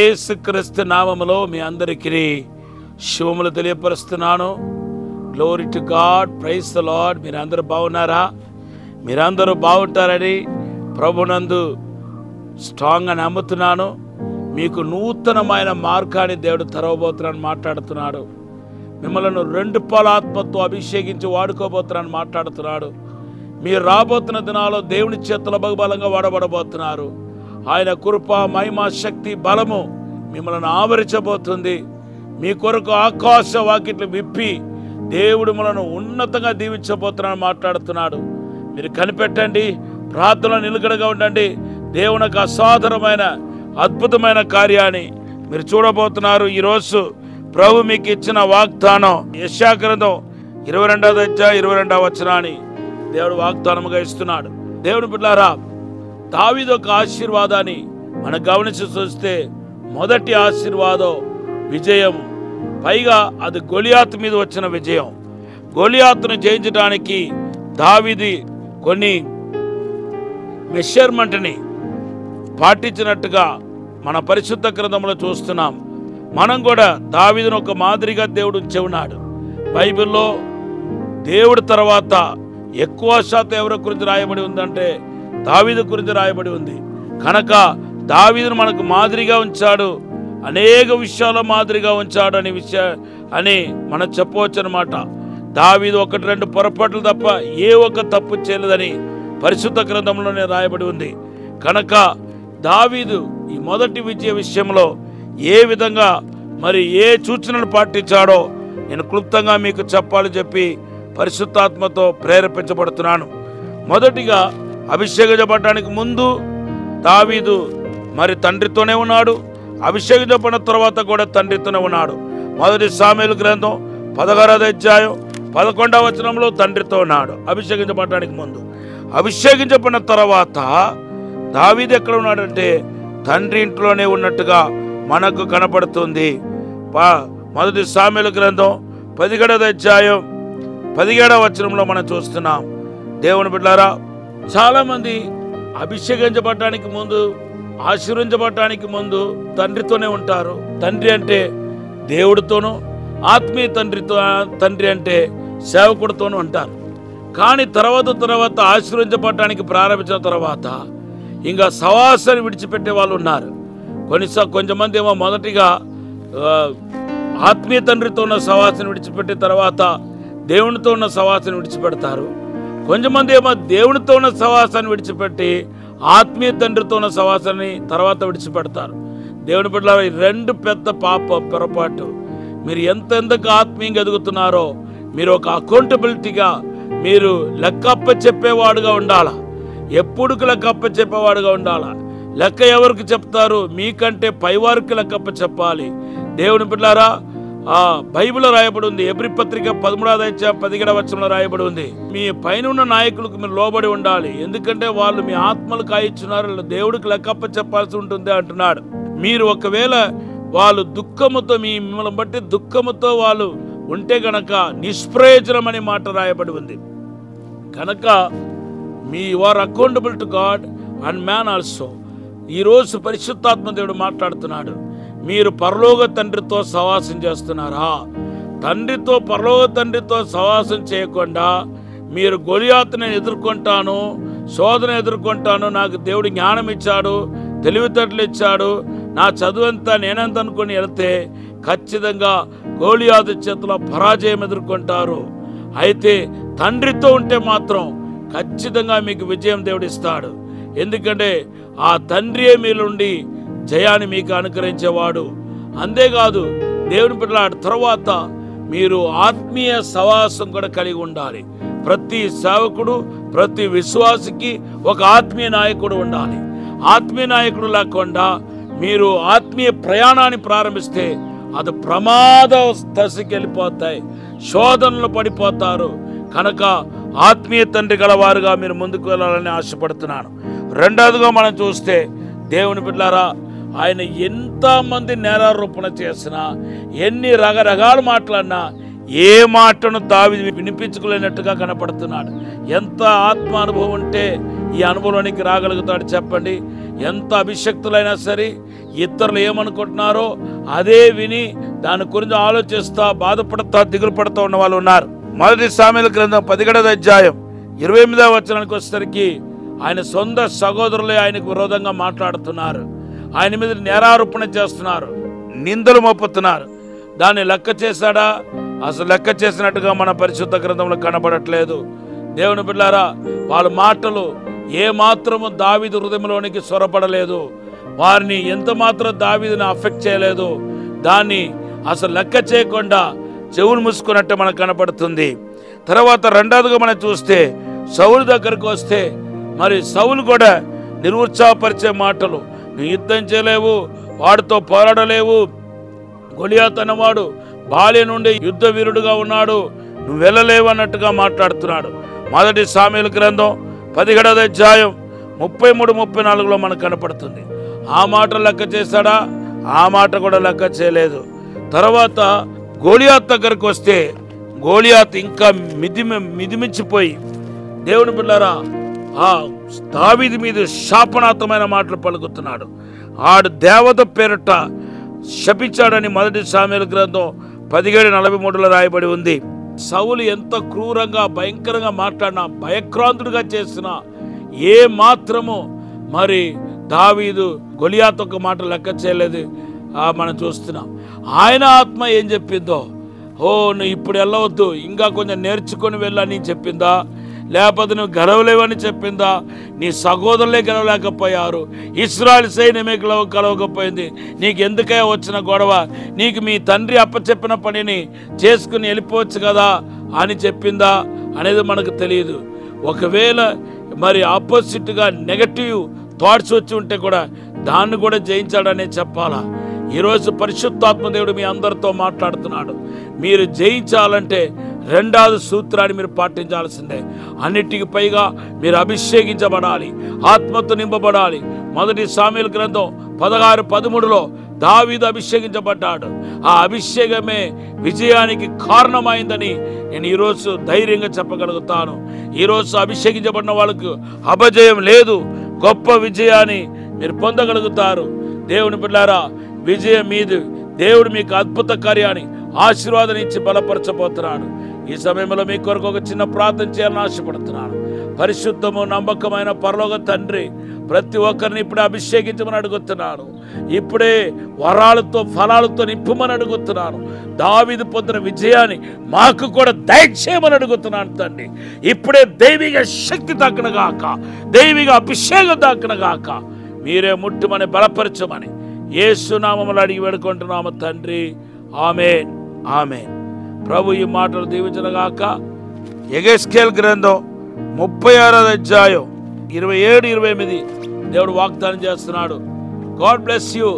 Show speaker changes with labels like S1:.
S1: యేసుక్రీస్తు నామములో మీ అందరికీ శుభములు తెలియపరుస్తున్నాను. Glory to God, praise the Lord. మీరందరూ బాగున్నారా? మీరందరూ బాగుంటారని ప్రభునందు స్ట్రాంగ్గా నమ్ముతున్నాను. మీకు నూతనమైన మార్గాన్ని దేవుడు తెరవబోతున్నాను మాట్లాడుతున్నాడు. మిమ్మల్ని 2 పాల ఆత్మతో అభిషేకించి వాడుకోబోతున్నాను మాట్లాడుతున్నాడు. మీరు రాబోతున్న దినాల్లో దేవుని చేతుల బహుబలంగా వాడబడబోతున్నారు. ఆయన కృప, మహిమ, శక్తి, బలము మిమ్మల్ని ఆవరించబోతుంది. మీ కొరకు ఆకాశ వాకిట్లు విప్పి దేవుడు మిమ్మల్ని ఉన్నతంగా దీవించబోతున్నాను మాట్లాడుతున్నాడు. మీరు కనిపెట్టండి, ప్రార్థనలో నిలకడగా ఉండండి. దేవునికి అసాధారణమైన అద్భుతమైన కార్యాన్ని మీరు చూడబోతున్నారు. ఈరోజు ప్రభు మీకు ఇచ్చిన వాగ్దానం యెషయా గ్రంథం 22వ అధ్యాయం 22వ వచనాన్ని దేవుడు వాగ్దానముగా ఇస్తున్నాడు. దేవుని బిడ్డలారా, దావీదు ఒక ఆశీర్వాదాన్ని మనం గమనించి చూస్తే మొదటి ఆశీర్వాదం విజయం. పైగా అది గొలియాతు మీద వచ్చిన విజయం. గొలియాతును జయించడానికి దావీదు కొన్ని మెషర్మెంట్ని పాటించినట్టుగా మన పరిశుద్ధ గ్రంథంలో చూస్తున్నాం. మనం కూడా దావీదును ఒక మాదిరిగా దేవుడు ఉంచి ఉన్నాడు. బైబిల్లో దేవుడి తర్వాత ఎక్కువ శాతం ఎవరి గురించి రాయబడి ఉందంటే దావీదు గురించి రాయబడి ఉంది. కనుక దావీదును మనకు మాదిరిగా ఉంచాడు, అనేక విషయాల్లో మాదిరిగా ఉంచాడు అని మనం చెప్పవచ్చు అనమాట. దావీదు 1-2 పొరపాట్లు తప్ప ఏ ఒక్క తప్పు చేయలేదని పరిశుద్ధ గ్రంథంలోనే రాయబడి ఉంది. కనుక దావీదు ఈ మొదటి విజయ విషయంలో ఏ విధంగా మరి ఏ సూచనలు పాటించాడో నేను క్లుప్తంగా మీకు చెప్పాలని చెప్పి పరిశుద్ధాత్మతో ప్రేరేపించబడుతున్నాను. మొదటిగా అభిషేకించబడడానికి ముందు దావీదు మరి తండ్రితోనే ఉన్నాడు. అభిషేకించబడిన తర్వాత కూడా తండ్రితోనే ఉన్నాడు. మొదటి సామెయేలు గ్రంథం 16వ అధ్యాయం 11వ వచనంలో తండ్రితో ఉన్నాడు అభిషేకించబడడానికి ముందు. అభిషేకించబడిన తర్వాత దావీదు ఎక్కడ ఉన్నాడంటే తండ్రి ఇంట్లోనే ఉన్నట్టుగా మనకు కనపడుతుంది. మొదటి సామెయేలు గ్రంథం 17వ అధ్యాయం 17వ వచనంలో మనం చూస్తున్నాం. దేవుని బిడ్డలారా, చాలామంది అభిషేకించబడడానికి ముందు, ఆశీర్వించబడటానికి ముందు తండ్రితోనే ఉంటారు. తండ్రి అంటే దేవుడితోనూ, ఆత్మీయ తండ్రి అంటే సేవకుడితోనూ ఉంటారు. కానీ తర్వాత ఆశీర్వించబడటానికి ప్రారంభించిన తర్వాత ఇంకా సవాసాన్ని విడిచిపెట్టే వాళ్ళు ఉన్నారు. కొంతమంది ఏమో మొదటిగా ఆత్మీయ తండ్రితో ఉన్న సవాసాన్ని విడిచిపెట్టిన తర్వాత దేవునితో ఉన్న సవాసాన్ని విడిచిపెడతారు. కొంతమంది ఏమో దేవునితో ఉన్న సవాసాన్ని విడిచిపెట్టి ఆత్మీయ తండ్రితో ఉన్న సవాసాన్ని తర్వాత విడిచిపెడతారు. దేవుని బిడ్డలారా, 2 పెద్ద పొరపాటు. మీరు ఎంతెందుకు ఆత్మీయంగా ఎదుగుతున్నారో మీరు ఒక అకౌంటబిలిటీగా, మీరు లెక్కప్ప చెప్పేవాడుగా ఉండాలా. ఎప్పుడుకు లెక్కప్ప చెప్పేవాడుగా ఉండాలా. లెక్క ఎవరికి చెప్తారు? మీకంటే పైవారికి లెక్కప్ప చెప్పాలి. దేవుని బిడ్డలారా, బైబిల్లో రాయబడి ఉంది. ఎబ్రీ పత్రిక 13వ అధ్యాయం 17వ వచనంలో రాయబడి ఉంది. మీ పైన ఉన్న నాయకులకు మీరు లోబడి ఉండాలి, ఎందుకంటే వాళ్ళు మీ ఆత్మలు కాయిస్తున్నారు, దేవుడికి లెక్కప్ప చెప్పాల్సి ఉంటుంది అంటున్నాడు. మీరు ఒకవేళ వాళ్ళు దుఃఖముతో, మిమ్మల్ని బట్టి దుఃఖముతో వాళ్ళు ఉంటే గనక నిష్ప్రయోజనం అనే మాట రాయబడి ఉంది. కనుక you are accountable to God and man also. ఈరోజు పరిశుద్ధాత్మ దేవుడు మాట్లాడుతున్నాడు. మీరు పరలోక తండ్రితో సహవాసం చేస్తున్నారా? పరలోక తండ్రితో సహవాసం చేయకుండా మీరు గొలియాతుని ఎదుర్కొంటాను, శోధన ఎదుర్కొంటాను, నాకు దేవుడు జ్ఞానం ఇచ్చాడు, తెలివితేటలు ఇచ్చాడు, నా చదువంతా నేనంత అనుకుని వెళ్తే ఖచ్చితంగా గొలియాతు చేతిలో పరాజయం ఎదుర్కొంటారు. అయితే తండ్రితో ఉంటే మాత్రం ఖచ్చితంగా మీకు విజయం దేవుడు ఇస్తాడు. ఎందుకంటే ఆ తండ్రియే మీలుండి జయాన్ని మీకు అనుగ్రహించేవాడు. అంతేకాదు దేవుని బిడ్డల తర్వాత మీరు ఆత్మీయ సహవాసం కూడా కలిగి ఉండాలి. ప్రతి సేవకుడు, ప్రతి విశ్వాసికి ఒక ఆత్మీయ నాయకుడు ఉండాలి. ఆత్మీయ నాయకుడు లేకుండా మీరు ఆత్మీయ ప్రయాణాన్ని ప్రారంభిస్తే అది ప్రమాద దశకి వెళ్ళిపోతాయి, శోధనలు పడిపోతారు. కనుక ఆత్మీయ తండ్రి గలవారుగా మీరు ముందుకు వెళ్ళాలని ఆశపడుతున్నాను. రెండవదిగా మనం చూస్తే దేవుని బిడ్డలారా, ఆయన ఎంతమంది నేరారోపణ చేసినా, ఎన్ని రకరకాలు మాట్లాడినా ఏ మాటను దావీదు వినిపించుకోలేనట్టుగా కనపడుతున్నాడు. ఎంత ఆత్మ అనుభవం ఉంటే ఈ అనుభవంలోనికి రాగలుగుతాడు చెప్పండి? ఎంత అభిషక్తులైనా సరే ఇతరులు ఏమనుకుంటున్నారో అదే విని దాని గురించి ఆలోచిస్తా బాధపడతా దిగులు పడుతూ ఉన్న వాళ్ళు ఉన్నారు. 1 సామెయలు గ్రంథం 17వ అధ్యాయం 28వ వచనానికి వచ్చేసరికి ఆయన సొంత సహోదరులే ఆయనకు విరోధంగా మాట్లాడుతున్నారు, ఆయన మీద నేరారోపణ చేస్తున్నారు, నిందలు మోపుతున్నారు. దాన్ని లెక్క చేశాడా? అసలు లెక్క చేసినట్టుగా మన పరిశుద్ధ గ్రంథంలో కనబడట్లేదు. దేవుని బిడ్డలారా, వాళ్ళ మాటలు ఏ మాత్రము దావీదు హృదయంలోనికి సొరపడలేదు, వారిని ఎంత మాత్రం దావీదుని అఫెక్ట్ చేయలేదు. దాన్ని అసలు లెక్క చేయకుండా చెవులు మూసుకున్నట్టు మనకు కనపడుతుంది. తర్వాత రెండవదిగా మనం చూస్తే సౌలు దగ్గరకు వస్తే మరి సౌలు కూడా నిరుత్సాహపరిచే మాటలు, నువ్వు యుద్ధం చేయలేవు, వాడితో పోరాడలేవు, గొలియాతు అన్నవాడు బాల్య నుండి యుద్ధ వీరుడుగా ఉన్నాడు, నువ్వు వెళ్ళలేవు అన్నట్టుగా మాట్లాడుతున్నాడు. 1 సామెయలు గ్రంథం 17వ అధ్యాయం 33-34లో మనకు కనపడుతుంది. ఆ మాట లెక్క చేశాడా? ఆ మాట కూడా లెక్క చేయలేదు. తర్వాత గొలియాతు దగ్గరకు వస్తే గొలియాతు ఇంకా మిదిమించిపోయి దేవుని బిడ్డలారా ఆ దావీదు మీద శాపనార్థమైన మాటలు పలుకుతున్నాడు. ఆడు దేవత పేరిట శపించాడని 1 సామెయలు గ్రంథం 17:43లో రాయబడి ఉంది. సౌలు ఎంత క్రూరంగా భయంకరంగా మాట్లాడినా, భయక్రాంతుడిగా చేసినా ఏ మాత్రము మరి దావీదు గొలియాతు ఒక మాట లెక్క చేయలేదు. మనం చూస్తున్నాం. ఆయన ఆత్మ ఏం చెప్పిందో, నువ్వు ఇప్పుడు వెళ్ళవద్దు, ఇంకా కొంచెం నేర్చుకొని వెళ్ళని చెప్పిందా? లేకపోతే నువ్వు గెలవలేవని చెప్పిందా? నీ సహోదరులే గెలవలేకపోయారు, ఇశ్రాయేలు సైన్యమే గెలవకపోయింది, నీకు ఎందుకే వచ్చిన గొడవ? నీకు మీ తండ్రి అప్పచెప్పిన పనిని చేసుకుని వెళ్ళిపోవచ్చు కదా అని చెప్పిందా అనేది మనకు తెలియదు. ఒకవేళ మరి ఆపోజిట్గా నెగటివ్ థాట్స్ వచ్చి ఉంటే కూడా దాన్ని కూడా జయించాడనే చెప్పాలా. ఈరోజు పరిశుద్ధాత్మ దేవుడు మీ అందరితో మాట్లాడుతున్నాడు. మీరు జయించాలంటే రెండవ సూత్రాన్ని మీరు పాటించాల్సిందే. అన్నిటికి పైగా మీరు అభిషేకించబడాలి, ఆత్మతో నింపబడాలి. 1 సామెయలు గ్రంథం 16-13లో దావీదు అభిషేకించబడ్డాడు. ఆ అభిషేకమే విజయానికి కారణమైందని నేను ఈరోజు ధైర్యంగా చెప్పగలుగుతాను. ఈరోజు అభిషేకించబడిన వాళ్ళకు అపజయం లేదు, గొప్ప విజయాన్ని మీరు పొందగలుగుతారు. దేవుని బిడ్డలారా, విజయం మీది. దేవుడు మీకు అద్భుత కార్యాన్ని ఆశీర్వాదాన్ని ఇచ్చి బలపరచబోతున్నాడు. ఈ సమయంలో మీ కొరకు ఒక చిన్న ప్రార్థన చేయాలని ఆశపడుతున్నాను. పరిశుద్ధము నమ్మకమైన పరలోక తండ్రి, ప్రతి ఒక్కరిని ఇప్పుడే అభిషేకించమని అడుగుతున్నాను. ఇప్పుడే వరాలతో ఫలాలతో నింపమని అడుగుతున్నాను. దావీదు పొందిన విజయాన్ని మాకు కూడా దయచేయమని అడుగుతున్నాను తండ్రి. ఇప్పుడే దైవిక శక్తి దక్కనగాక, దైవిక అభిషేకం దక్కనగాక, మీరే ముట్టుమని బలపరచమని యేసు నామములో అడిగి వేడుకుంటున్నాము తండ్రి. ఆమేన్, ఆమేన్. ప్రభు ఈ మాటలు దీవించనగాక. యెహెజ్కేలు గ్రంథం 36వ అధ్యాయం 27-28 దేవుడు వాగ్దానం చేస్తున్నాడు. God bless you.